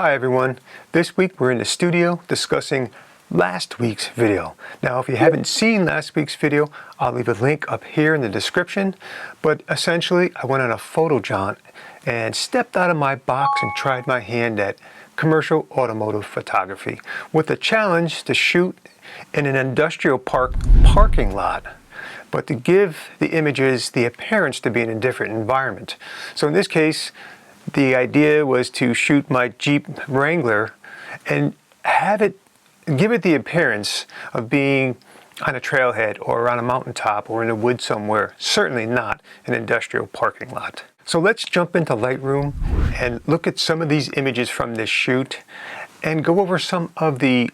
Hi everyone, this week we're in the studio discussing last week's video. Now if you haven't seen last week's video, I'll leave a link up here in the description, but essentially I went on a photo jaunt and stepped out of my box and tried my hand at commercial automotive photography with the challenge to shoot in an industrial parking lot, but to give the images the appearance to be in a different environment. So in this case, the idea was to shoot my Jeep Wrangler and give it the appearance of being on a trailhead or on a mountaintop or in a wood somewhere, certainly not an industrial parking lot. So let's jump into Lightroom and look at some of these images from this shoot and go over some of the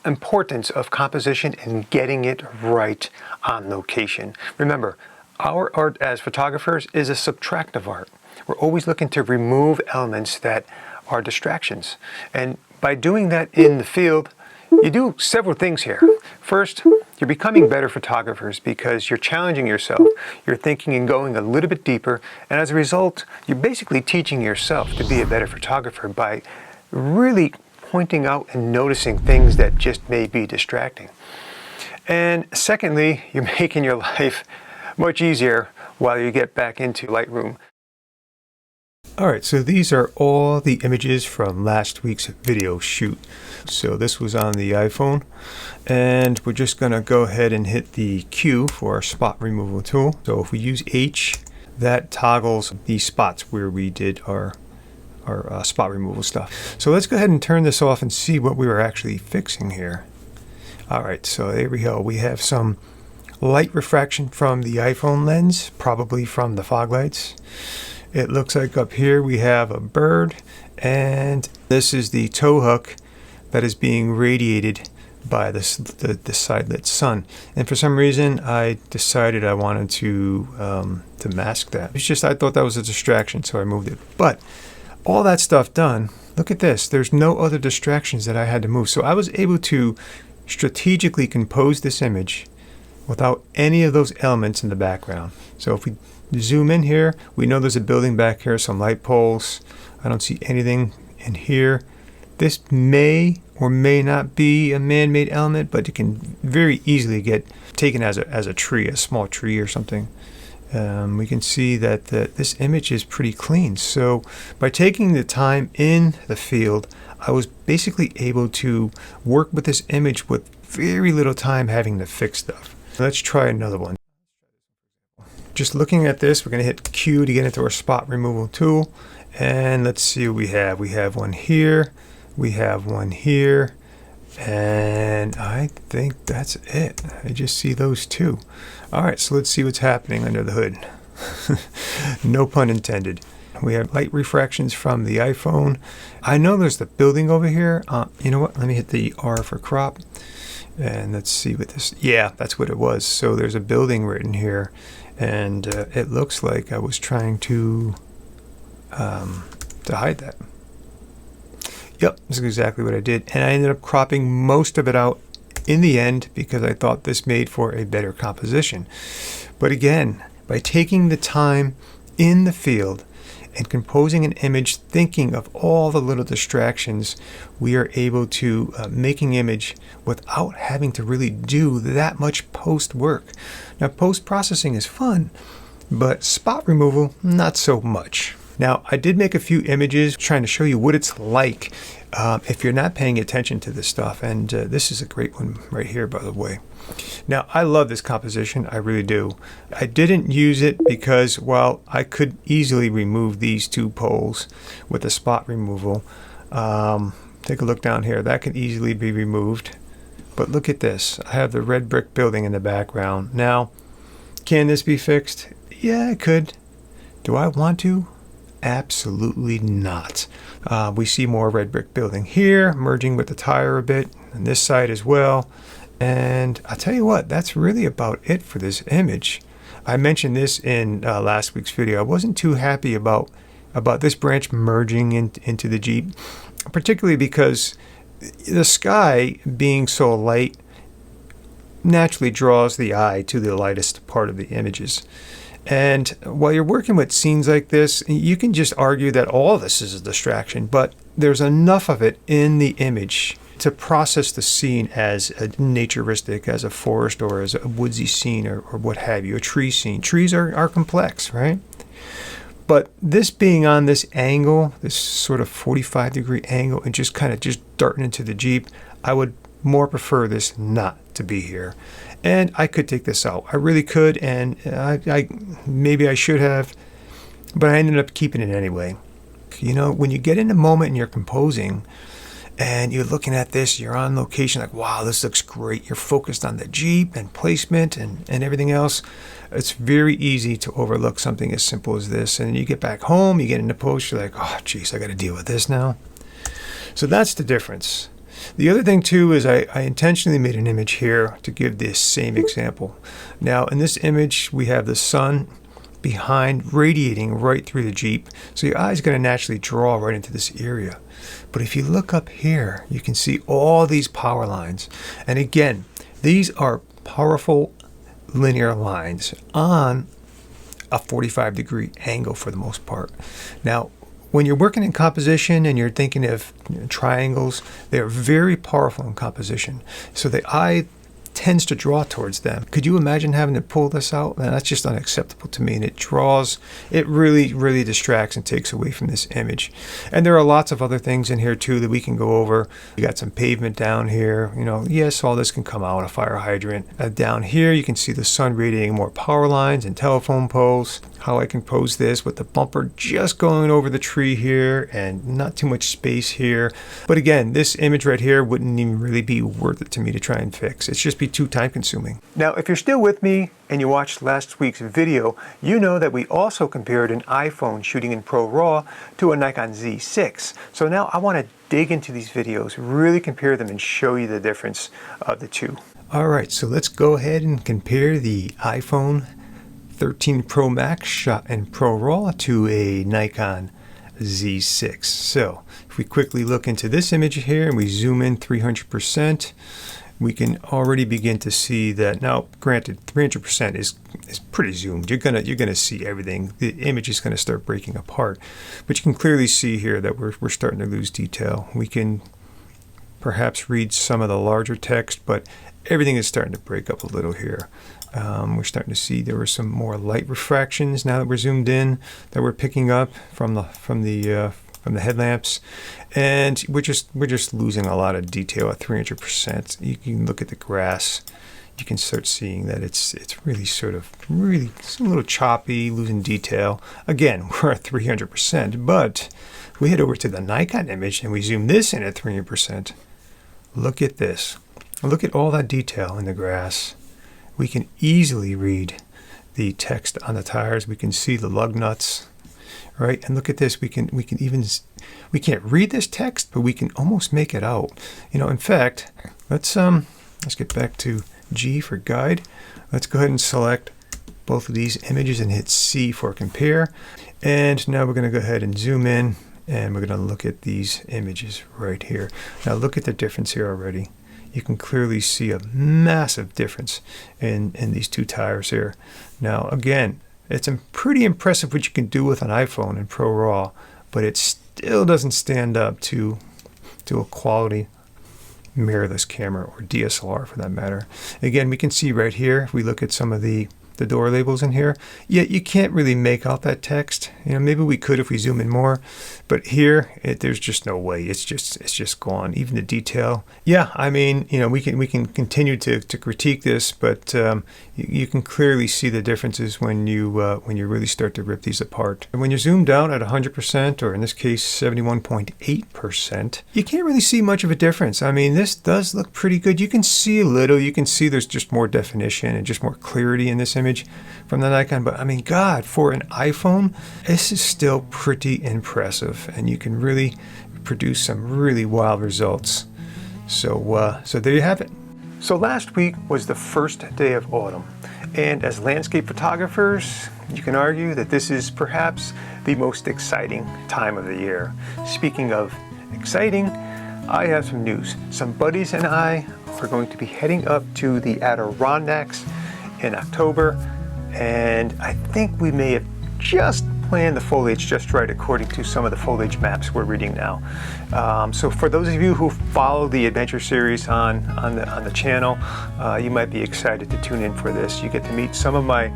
importance of composition and getting it right on location. Remember, our art as photographers is a subtractive art. We're always looking to remove elements that are distractions. And by doing that in the field, you do several things here. First, you're becoming better photographers because you're challenging yourself. You're thinking and going a little bit deeper. And as a result, you're basically teaching yourself to be a better photographer by really pointing out and noticing things that just may be distracting. And secondly, you're making your life much easier while you get back into Lightroom. Alright, so these are all the images from last week's video shoot. So this was on the iPhone, and we're just going to go ahead and hit the Q for our spot removal tool. So if we use H, that toggles the spots where we did our spot removal stuff. So let's go ahead and turn this off and see what we were actually fixing here. Alright, so there we go. We have some light refraction from the iPhone lens, probably from the fog lights. It looks like up here we have a bird, and this is the tow hook that is being radiated by the side-lit sun. And for some reason I decided I wanted to mask that. It's just I thought that was a distraction, so I moved it. But all that stuff done, look at this. There's no other distractions that I had to move. So I was able to strategically compose this image without any of those elements in the background. So if we zoom in here, we know there's a building back here, some light poles. I don't see anything in here. This may or may not be a man-made element, but it can very easily get taken as a tree, a small tree or something. We can see that this image is pretty clean. So by taking the time in the field, I was basically able to work with this image with very little time having to fix stuff. Let's try another one. Just looking at this, we're going to hit Q to get into our spot removal tool, and let's see what we have. We have one here, we have one here, and I think that's it. I just see those two. Alright, so let's see what's happening under the hood. No pun intended. We have light refractions from the iPhone. I know there's the building over here. You know what? Let me hit the R for crop. And let's see what this... Yeah, that's what it was. So there's a building written here. And it looks like I was trying to hide that. Yep, this is exactly what I did. And I ended up cropping most of it out in the end because I thought this made for a better composition. But again, by taking the time in the field and composing an image, thinking of all the little distractions, we are able to make an image without having to really do that much post work. Now, post-processing is fun, but spot removal, not so much. Now, I did make a few images trying to show you what it's like if you're not paying attention to this stuff, and this is a great one right here, by the way. Now, I love this composition, I really do. I didn't use it because, well, I could easily remove these two poles with the spot removal. Take a look down here, that can easily be removed. But look at this, I have the red brick building in the background. Now, can this be fixed? Yeah, it could. Do I want to? Absolutely not. We see more red brick building here, merging with the tire a bit, and this side as well. And I'll tell you what, that's really about it for this image. I mentioned this in last week's video. I wasn't too happy about this branch merging into the Jeep, particularly because the sky being so light naturally draws the eye to the lightest part of the images. And while you're working with scenes like this, you can just argue that all of this is a distraction, but there's enough of it in the image to process the scene as a naturistic, as a forest or as a woodsy scene or what have you, a tree scene. Trees are complex, right? But this being on this angle, this sort of 45-degree angle, and just kind of just darting into the Jeep, I would more prefer this not to be here. And I could take this out. I really could, and I maybe I should have, but I ended up keeping it anyway. You know, when you get in the moment and you're composing, and you're looking at this, you're on location, like, wow, this looks great. You're focused on the Jeep and placement and everything else. It's very easy to overlook something as simple as this. And you get back home, you get into post, you're like, oh, geez, I got to deal with this now. So that's the difference. The other thing, too, is I intentionally made an image here to give this same example. Now, in this image, we have the sun behind radiating right through the Jeep. So your eye's going to naturally draw right into this area. But if you look up here, you can see all these power lines. And again, these are powerful linear lines on a 45-degree angle for the most part. Now, when you're working in composition and you're thinking of triangles, they're very powerful in composition. So the eye tends to draw towards them. Could you imagine having to pull this out? Man, that's just unacceptable to me. And it really distracts and takes away from this image. And there are lots of other things in here too that we can go over. You got some pavement down here. You know, yes, all this can come out, a fire hydrant. Down here, you can see the sun radiating more power lines and telephone poles. How I can pose this with the bumper just going over the tree here and not too much space here. But again, this image right here wouldn't even really be worth it to me to try and fix. It's just be too time consuming. Now, if you're still with me and you watched last week's video, you know that we also compared an iPhone shooting in ProRAW to a Nikon Z6. So now I want to dig into these videos, really compare them and show you the difference of the two. All right, so let's go ahead and compare the iPhone 13 Pro Max shot in ProRAW to a Nikon Z6. So if we quickly look into this image here and we zoom in 300%, we can already begin to see that. Now, granted, 300% is pretty zoomed. You're gonna see everything. The image is gonna start breaking apart, but you can clearly see here that we're starting to lose detail. We can perhaps read some of the larger text, but everything is starting to break up a little here. We're starting to see there were some more light refractions now that we're zoomed in that we're picking up from the headlamps, and we're just losing a lot of detail at 300%. You can look at the grass. You can start seeing that it's really it's a little choppy, losing detail. Again, we're at 300%, but we head over to the Nikon image and we zoom this in at 300%. Look at this. Look at all that detail in the grass. We can easily read the text on the tires. We can see the lug nuts, right? And look at this. We can't read this text, but we can almost make it out. You know, in fact, let's get back to G for guide. Let's go ahead and select both of these images and hit C for compare. And now we're going to go ahead and zoom in, and we're going to look at these images right here. Now look at the difference here already. You can clearly see a massive difference in these two tires here. Now, again, it's pretty impressive what you can do with an iPhone in ProRAW, but it still doesn't stand up to a quality mirrorless camera or DSLR for that matter. Again, we can see right here, if we look at some of the door labels in here, yet you can't really make out that text. You know, maybe we could if we zoom in more, but here there's just no way. It's just gone. Even the detail. Yeah, I mean, you know, we can continue to critique this, but you can clearly see the differences when you really start to rip these apart. And when you're zoomed out at 100%, or in this case 71.8%, you can't really see much of a difference. I mean, this does look pretty good. You can see a little. You can see there's just more definition and just more clarity in this image from the Nikon, but I mean, God, for an iPhone, this is still pretty impressive, and you can really produce some really wild results. So there you have it. So last week was the first day of autumn, and as landscape photographers, you can argue that this is perhaps the most exciting time of the year. Speaking of exciting, I have some news. Some buddies and I are going to be heading up to the Adirondacks in October, and I think we may have just plan the foliage just right according to some of the foliage maps we're reading now. So for those of you who follow the adventure series on the channel, you might be excited to tune in for this. You get to meet some of my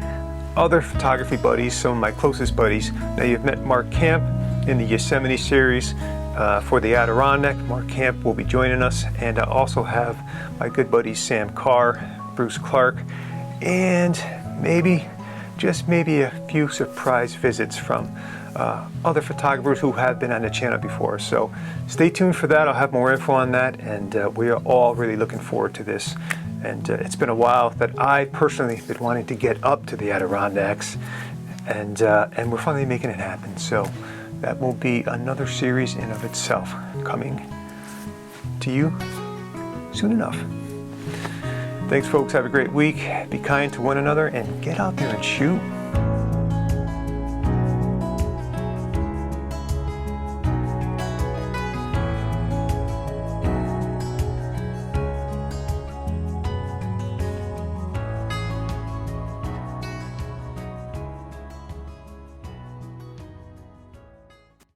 other photography buddies, some of my closest buddies. Now you've met Mark Camp in the Yosemite series. For the Adirondack, Mark Camp will be joining us, and I also have my good buddies Sam Carr, Bruce Clark, and maybe, just maybe, a few surprise visits from other photographers who have been on the channel before. So stay tuned for that. I'll have more info on that, and we are all really looking forward to this. And it's been a while that I personally have been wanting to get up to the Adirondacks, and we're finally making it happen. So that will be another series in of itself, coming to you soon enough. Thanks, folks. Have a great week. Be kind to one another and get out there and shoot.